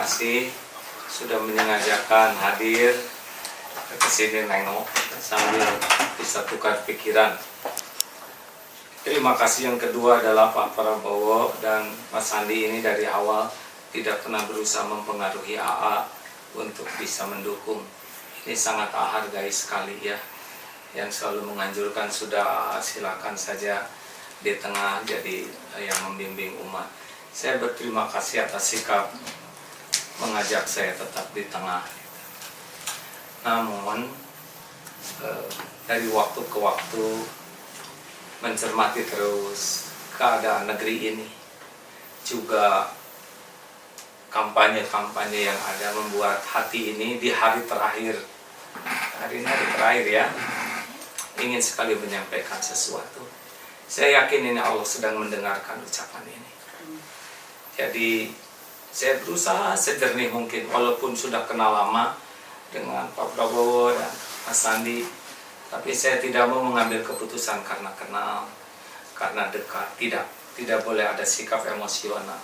kasih sudah menyengajakan hadir ke sini nengok sambil bisa tukar pikiran. Terima kasih yang kedua adalah Pak Prabowo dan Mas Sandi ini dari awal tidak pernah berusaha mempengaruhi AA untuk bisa mendukung. Ini sangat hargai sekali ya. Yang selalu menganjurkan sudah silakan saja di tengah jadi yang membimbing umat. Saya berterima kasih atas sikap mengajak saya tetap di tengah. Namun dari waktu ke waktu mencermati terus keadaan negeri ini, juga kampanye-kampanye yang ada membuat hati ini di hari terakhir, hari terakhir ya, ingin sekali menyampaikan sesuatu. Saya yakin ini Allah sedang mendengarkan ucapan ini. Jadi saya berusaha sejernih mungkin, walaupun sudah kenal lama dengan Pak Prabowo dan Mas Sandi, tapi saya tidak mau mengambil keputusan karena kenal, karena dekat. Tidak boleh ada sikap emosional.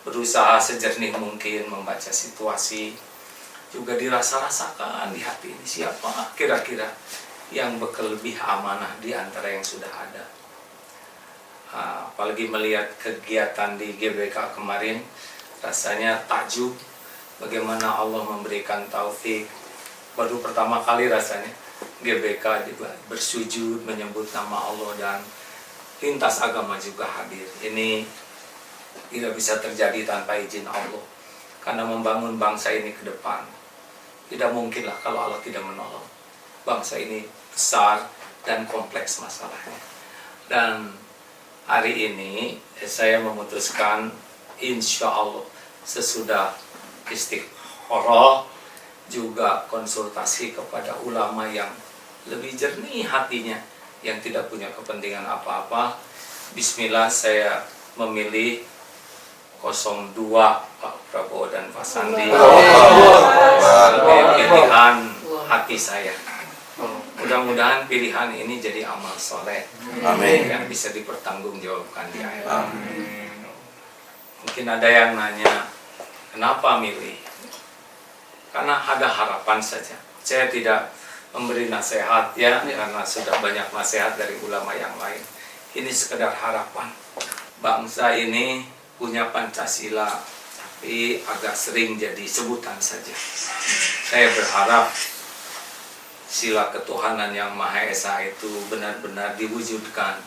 Berusaha sejernih mungkin membaca situasi, juga dirasa-rasakan di hati ini siapa kira-kira yang lebih amanah di antara yang sudah ada. Apalagi melihat kegiatan di GBK kemarin, rasanya takjub bagaimana Allah memberikan taufik. Baru pertama kali rasanya GBK juga bersujud menyebut nama Allah dan lintas agama juga hadir. Ini tidak bisa terjadi tanpa izin Allah, karena membangun bangsa ini ke depan tidak mungkinlah kalau Allah tidak menolong. Bangsa ini besar dan kompleks masalahnya. Dan hari ini saya memutuskan insya Allah sesudah istikharah juga konsultasi kepada ulama yang lebih jernih hatinya, yang tidak punya kepentingan apa-apa. Bismillah, saya memilih 02 Pak Prabowo dan Pak Sandi sebagai pilihan hati saya. Mudah-mudahan pilihan ini jadi amal soleh. Amin. Yang bisa dipertanggungjawabkan di akhirat. Mungkin ada yang nanya, kenapa milih? Karena ada harapan saja. Saya tidak memberi nasihat ya, karena sudah banyak nasihat dari ulama yang lain. Ini sekedar harapan. Bangsa ini punya Pancasila, tapi agak sering jadi sebutan saja. Saya berharap sila ketuhanan yang Maha Esa itu benar-benar diwujudkan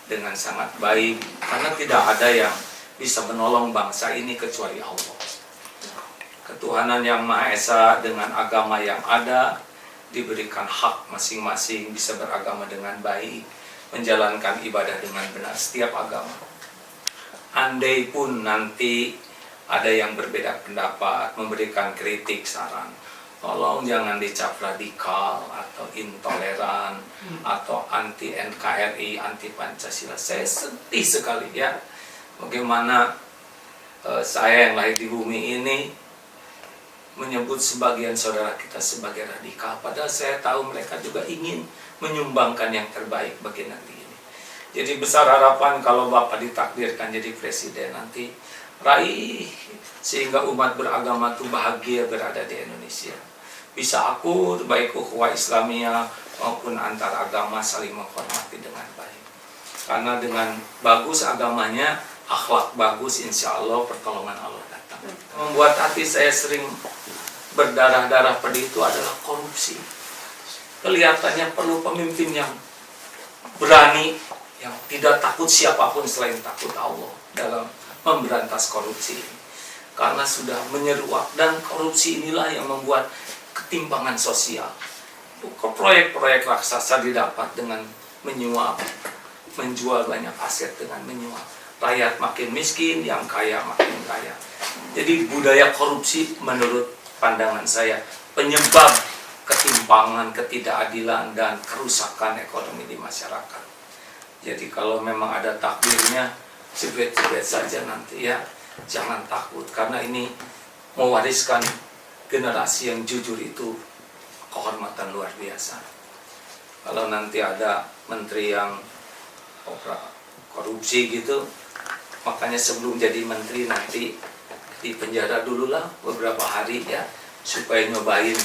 dengan sangat baik, karena tidak ada yang bisa menolong bangsa ini kecuali Allah. Ketuhanan yang Maha Esa dengan agama yang ada diberikan hak masing-masing bisa beragama dengan baik, menjalankan ibadah dengan benar setiap agama. Andai pun nanti ada yang berbeda pendapat, memberikan kritik, saran, tolong jangan dicap radikal atau intoleran atau anti NKRI, anti Pancasila. Saya sedih sekali ya, bagaimana saya yang lahir di bumi ini menyebut sebagian saudara kita sebagai radikal, padahal saya tahu mereka juga ingin menyumbangkan yang terbaik bagi negeri ini. Jadi besar harapan kalau Bapak ditakdirkan jadi presiden nanti, raih sehingga umat beragama itu bahagia berada di Indonesia. Bisa akur baik ukhuwah Islamiyah maupun antar agama saling menghormati dengan baik. Karena dengan bagus agamanya, akhlak bagus, insya Allah pertolongan Allah datang. Membuat hati saya sering berdarah-darah pedih itu adalah korupsi. Kelihatannya perlu pemimpin yang berani, yang tidak takut siapapun selain takut Allah dalam memberantas korupsi ini. Karena sudah menyeruak, dan korupsi inilah yang membuat ketimpangan sosial. Proyek-proyek raksasa didapat dengan menyuap, menjual banyak aset dengan menyuap. Rakyat makin miskin, yang kaya makin kaya. Jadi budaya korupsi menurut pandangan saya penyebab ketimpangan, ketidakadilan, dan kerusakan ekonomi di masyarakat. Jadi kalau memang ada takdirnya, cebet-cebet saja nanti ya, jangan takut, karena ini mewariskan generasi yang jujur itu kehormatan luar biasa. Kalau nanti ada menteri yang korupsi gitu, makanya sebelum jadi menteri nanti di penjara dulu lah beberapa hari ya, supaya nyobain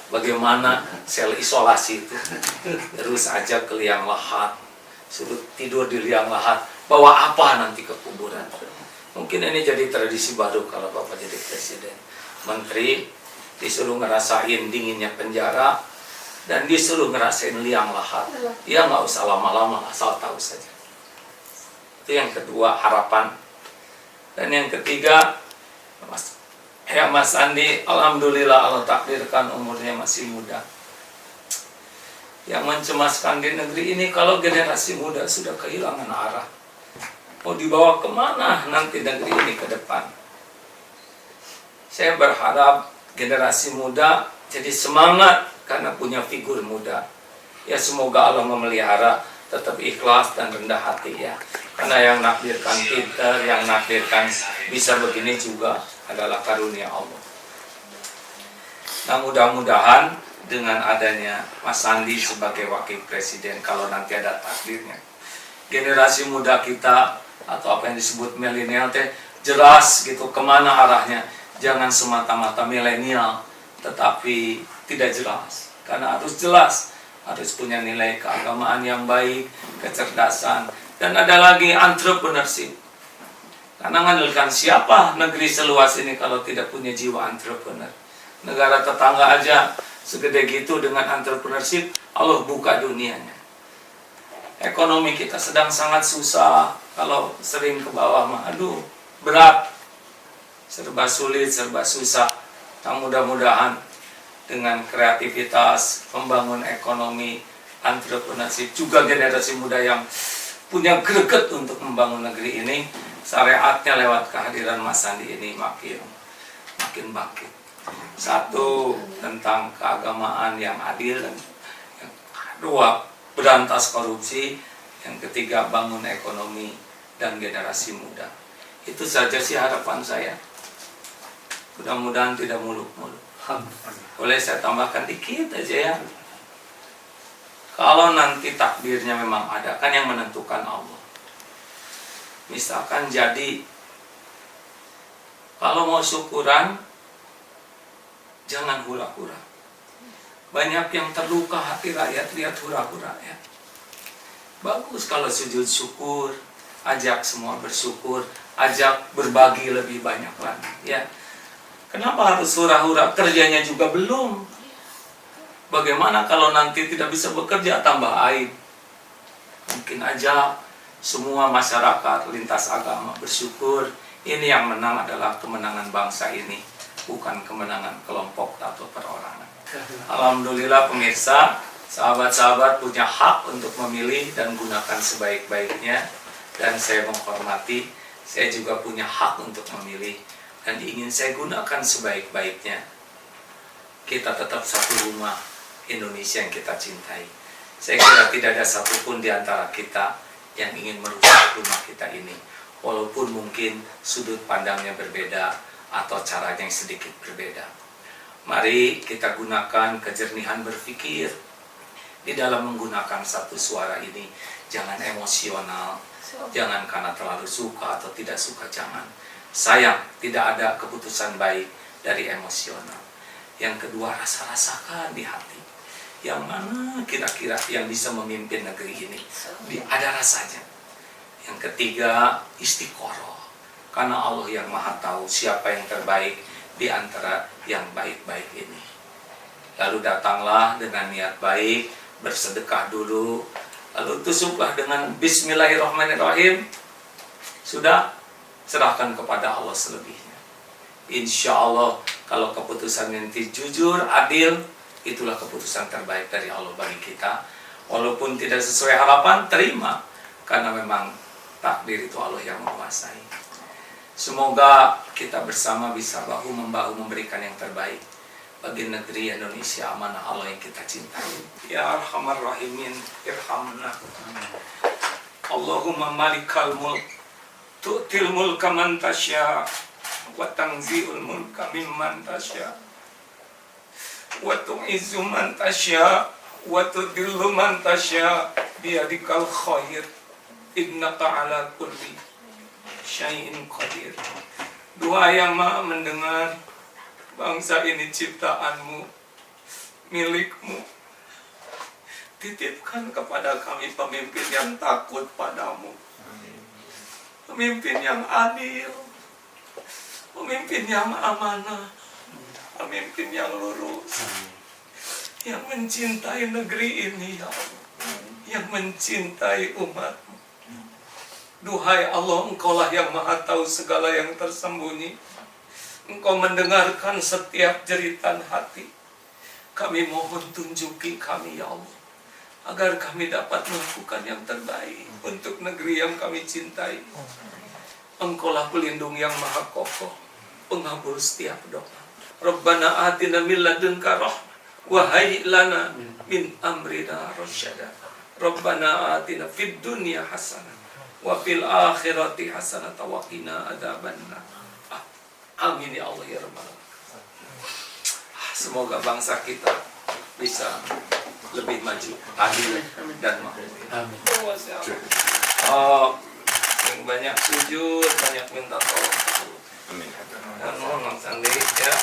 bagaimana sel isolasi itu. Terus ajak ke liang lahat, suruh tidur di liang lahat, bawa apa nanti ke kuburan. Mungkin ini jadi tradisi baru kalau Bapak jadi presiden. Menteri disuruh ngerasain dinginnya penjara, dan disuruh ngerasain liang lahat. Dia nggak usah lama-lama, asal tahu saja. Itu yang kedua, harapan. Dan yang ketiga, Mas Andi, alhamdulillah Allah takdirkan umurnya masih muda. Yang mencemaskan di negeri ini kalau generasi muda sudah kehilangan arah. Mau dibawa kemana nanti negeri ini ke depan? Saya berharap generasi muda jadi semangat karena punya figur muda. Ya semoga Allah memelihara tetap ikhlas dan rendah hati ya. Karena yang nakdirkan pintar, yang nakdirkan bisa begini juga adalah karunia Allah. Nah mudah-mudahan dengan adanya Mas Sandi sebagai wakil presiden, kalau nanti ada takdirnya, generasi muda kita atau apa yang disebut milenial jelas gitu kemana arahnya. Jangan semata-mata milenial tetapi tidak jelas, karena harus jelas, harus punya nilai keagamaan yang baik, kecerdasan, dan ada lagi entrepreneurship. Karena mengandalkan siapa negeri seluas ini kalau tidak punya jiwa entrepreneur. Negara tetangga aja segede gitu dengan entrepreneurship, Allah buka dunianya. Ekonomi kita sedang sangat susah, kalau sering ke bawah mah aduh berat, serba sulit, serba susah. Nah, mudah-mudahan dengan kreativitas, membangun ekonomi, entrepreneurship, juga generasi muda yang punya greget untuk membangun negeri ini, syariatnya lewat kehadiran Mas Sandi ini makin bangkit. Satu, tentang keagamaan yang adil, yang kedua berantas korupsi, yang ketiga bangun ekonomi dan generasi muda. Itu saja sih harapan saya. Mudah-mudahan tidak muluk-muluk. Boleh saya tambahkan dikit aja ya. Kalau nanti takdirnya memang ada, kan yang menentukan Allah. Misalkan jadi, kalau mau syukuran, jangan hura-hura. Banyak yang terluka hati rakyat lihat hura-hura ya. Bagus kalau sujud syukur, ajak semua bersyukur, ajak berbagi lebih banyak lagi ya. Kenapa harus hura-hura? Kerjanya juga belum. Bagaimana kalau nanti tidak bisa bekerja, tambah aib? Mungkin aja semua masyarakat lintas agama bersyukur. Ini yang menang adalah kemenangan bangsa ini, bukan kemenangan kelompok atau perorangan. Alhamdulillah pemirsa, sahabat-sahabat punya hak untuk memilih dan gunakan sebaik-baiknya. Dan saya menghormati, saya juga punya hak untuk memilih dan ingin saya gunakan sebaik-baiknya. Kita tetap satu rumah, Indonesia yang kita cintai. Saya kira tidak ada satupun di antara kita yang ingin merusak rumah kita ini, walaupun mungkin sudut pandangnya berbeda atau caranya yang sedikit berbeda. Mari kita gunakan kejernihan berpikir di dalam menggunakan satu suara ini. Jangan emosional, jangan karena terlalu suka atau tidak suka, jangan. Sayang, tidak ada keputusan baik dari emosional. Yang kedua, rasa-rasakan di hati. Yang mana kira-kira yang bisa memimpin negeri ini? Ada rasanya. Yang ketiga, istiqoroh. Karena Allah yang maha tahu siapa yang terbaik di antara yang baik-baik ini. Lalu datanglah dengan niat baik, bersedekah dulu. Lalu tusuklah dengan Bismillahirrahmanirrahim. Sudah, serahkan kepada Allah selebihnya. Insya Allah kalau keputusan nanti jujur, adil, itulah keputusan terbaik dari Allah bagi kita. Walaupun tidak sesuai harapan, terima. Karena memang takdir itu Allah yang menguasai. Semoga kita bersama bisa bahu-membahu memberikan yang terbaik bagi negeri Indonesia, amanah Allah yang kita cintai. Ya Arhamar Rahimin, irhamna. Allahumma malikal mulk, tu'til mulka man tasya, wa tanzi'ul mulka mimman tasya, wa tu'izzu man tasya, wa tudillu man tasya, biyadikal khair, innaka ala kulli syai'in qadir. Doa yang Maha mendengar, bangsa ini ciptaanmu, milikmu. Titipkan kepada kami pemimpin yang takut padamu, pemimpin yang adil, pemimpin yang amanah, pemimpin yang lurus, yang mencintai negeri ini ya Allah, yang mencintai umatmu. Duhai Allah, Engkaulah yang Maha tahu segala yang tersembunyi. Engkau mendengarkan setiap jeritan hati. Kami mohon tunjuki kami ya Allah, agar kami dapat melakukan yang terbaik untuk negeri yang kami cintai. Engkaulah pelindung yang Maha kokoh, pengabul setiap doa. Rabbana atina min ladunka rahmah wa hayyi lana min amrina rasyada. Rabbana atina fid dunya hasanah wa fil akhirati hasanah wa qina adzabannar. Amin ya Allah ya Rabbal alamin. Semoga bangsa kita bisa lebih maju, adil dan makmur. Amin. Yang banyak sujud, banyak minta tolong. Amin. Dan mohon Sandi ya.